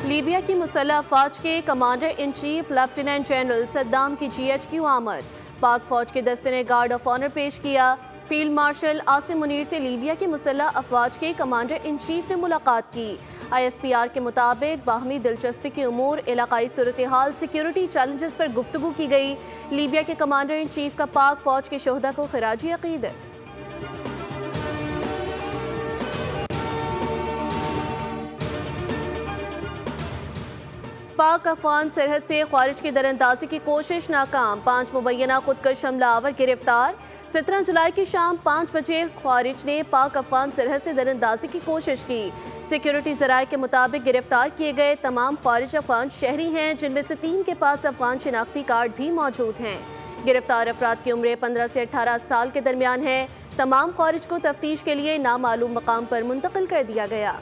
Libya की मुसल्लह अफवाज के commander in chief lieutenant general Saddam की GHQ आमद। पाक फौज के दस्ते ने गार्ड ऑफ ऑनर पेश किया। फील्ड मार्शल आसिम मुनीर से लीबिया की मुसल्लह अफवाज के कमांडर इन चीफ ने मुलाकात की। ISPR के मुताबिक बाहमी दिलचस्पी के उमूर, इलाकाई सूरत हाल, सिक्योरिटी चैलेंजेस पर गुफ्तगू की गई। लीबिया के कमांडर इन चीफ का पाक फौज के शोहदा को खराजी अकीदत। पाक अफगान सरहद से ख्वारिज की दरअंदाजी की कोशिश नाकाम। 5 मुबैना खुदकश हमलावर गिरफ्तार। 17 जुलाई की शाम 5 बजे ख्वारिज ने पाक अफगान सरहद से दरअंदाजी की कोशिश की। सिक्योरिटी ज़राए के मुताबिक गिरफ्तार किए गए तमाम ख्वारिज अफगान शहरी हैं, जिनमें से 3 के पास अफगान शिनाख्ती कार्ड भी मौजूद हैं। गिरफ्तार अफराद की उम्र 15 से 18 साल के दरमियान है। तमाम ख्वारिज को तफ्तीश के लिए नामालूम मकाम पर मुंतकिल कर दिया गया।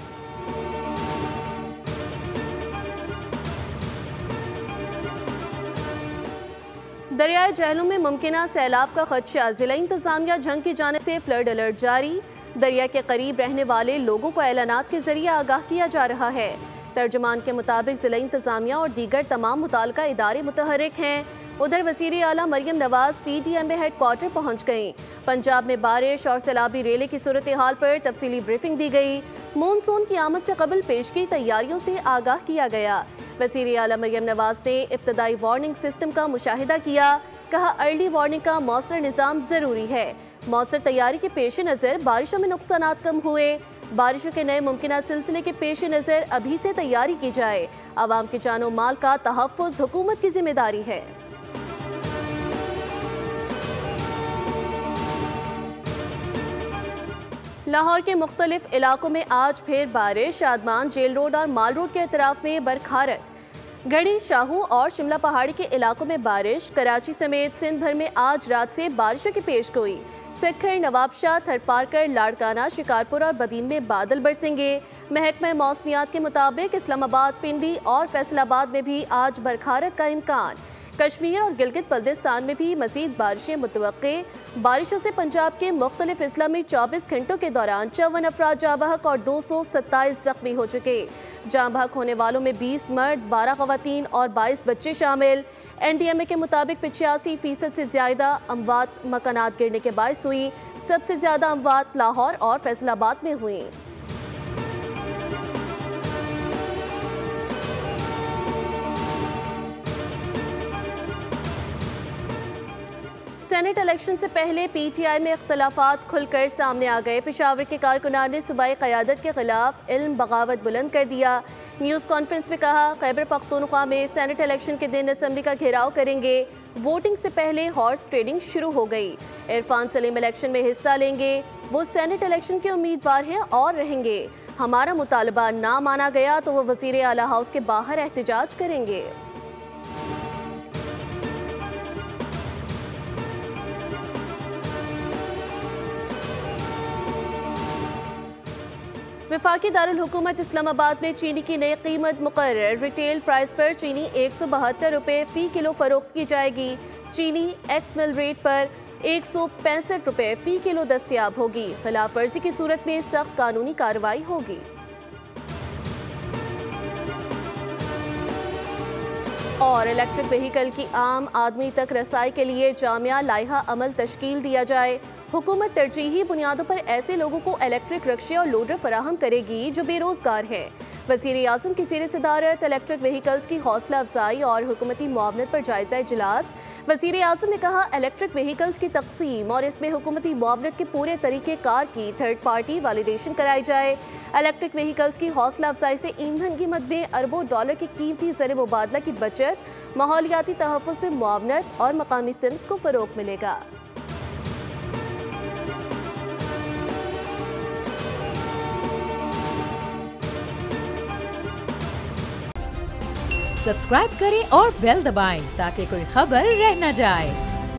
दरियाए जहलुम में मुमकिना सैलाब का खदशा, जिला इंतजामिया जंग की जानिब से फ्लड अलर्ट जारी। दरिया के करीब रहने वाले लोगों को ऐलानात के जरिए आगाह किया जा रहा है। तर्जुमान के मुताबिक जिला इंतजामिया और दीगर तमाम मुताल्लिका इदारे मुतहरिक हैं। उधर वज़ीर आला Maryam Nawaz PTM headquarter पहुँच गईं। पंजाब में बारिश और सैलाबी रेले की सूरत हाल पर तफसीली ब्रीफिंग दी गई। मानसून की आमद से कबल पेश की तैयारियों से आगाह किया गया। वज़ीर आला मरियम नवाज ने इब्तदाई वार्निंग सिस्टम का मुशाहिदा किया। कहा, अर्ली वार्निंग का मौसर निज़ाम ज़रूरी है। मौसर तैयारी के पेश नज़र बारिशों में नुकसानात कम हुए। बारिशों के नए मुमकिना सिलसिले के पेश नज़र अभी से तैयारी की जाए। आवाम के जानो माल का तहफ़्फ़ुज़ हुकूमत की जिम्मेदारी है। लाहौर के मुख्तलिफ इलाकों में आज फिर बारिश। शादमान, जेल रोड और माल रोड के अतराफ में बरखारत। घड़ी, शाहू और शिमला पहाड़ी के इलाकों में बारिश। कराची समेत सिंध भर में आज रात से बारिशों की पेशगोई। सिखर, नवाबशाह, थरपारकर, लाड़काना, शिकारपुर और बदीन में बादल बरसेंगे। महकमा मौसमियात के मुताबिक इस्लामाबाद, पिंडी और फैसलाबाद में भी आज बरखारत का इम्कान। कश्मीर और गिलगित बल्दिस्तान में भी मज़ीद बारिशें मुतवक्के। बारिशों से पंजाब के मुख्तलिफ अजला में 24 घंटों के दौरान 54 अफराद जाँ बहक और 227 जख्मी हो चुके। जाँ बहक होने वालों में 20 मर्द, 12 ख़वातीन और 22 बच्चे शामिल। NDMA के मुताबिक 85% से ज़्यादा अमवात मकानात गिरने के बायस हुई। सबसे ज़्यादा अमवात लाहौर और फैसलाबाद में हुई। सेनेट इलेक्शन से पहले PTI में इख्तलाफात खुलकर सामने आ गए। पेशावर के कारकुनान ने सूबाई क़यादत के खिलाफ इल्म बगावत बुलंद कर दिया। न्यूज़ कॉन्फ्रेंस में कहा, खैबर पख्तूनख्वा में सेनेट इलेक्शन के दिन असम्बली का घेराव करेंगे। वोटिंग से पहले हॉर्स ट्रेडिंग शुरू हो गई। इरफान सलीम इलेक्शन में हिस्सा लेंगे। वो सेनेट इलेक्शन के उम्मीदवार हैं और रहेंगे। हमारा मुतालबा ना माना गया तो वो वज़ीर आला हाउस के बाहर एहतजाज करेंगे। वफाकी दारुल हुकूमत इस्लामाबाद में चीनी की नई कीमत मुकर्रर। रिटेल प्राइस पर चीनी 172 रुपये फ़ी किलो फरोख्त की जाएगी। चीनी एक्स मिल रेट पर 165 रुपये फ़ी किलो दस्तयाब होगी। खिलाफ वर्जी की सूरत में सख्त कानूनी कार्रवाई होगी। और इलेक्ट्रिक व्हीकल की आम आदमी तक रसाई के लिए जामिया लाइहा अमल तश्कील दिया जाए। हुकूमत तरजीही बुनियादों पर ऐसे लोगों को इलेक्ट्रिक रिक्शे और लोडर फराहम करेगी जो बेरोजगार हैं। वज़ीर आज़म की ज़ेर सदारत इलेक्ट्रिक व्हीकल्स की हौसला अफजाई और हुकूमती मुआवनत पर जायजा इजलास। वज़ीर आज़म ने कहा, इलेक्ट्रिक व्हीकल्स की तक़सीम और इसमें हुकूमती मुआवनत के पूरे तरीक़ेकार की थर्ड पार्टी वैलिडेशन कराई जाए। इलेक्ट्रिक व्हीकल्स की हौसला अफजाई से ईंधन कीमत में अरबों डॉलर की कीमती ज़र मुबादला की बचत, माहौलियाती तहफ़्फ़ुज़ में मुआवनत और मकामी सिन्फ को फ़रोग़ मिलेगा। सब्सक्राइब करें और बेल दबाएं ताकि कोई खबर रह न जाए।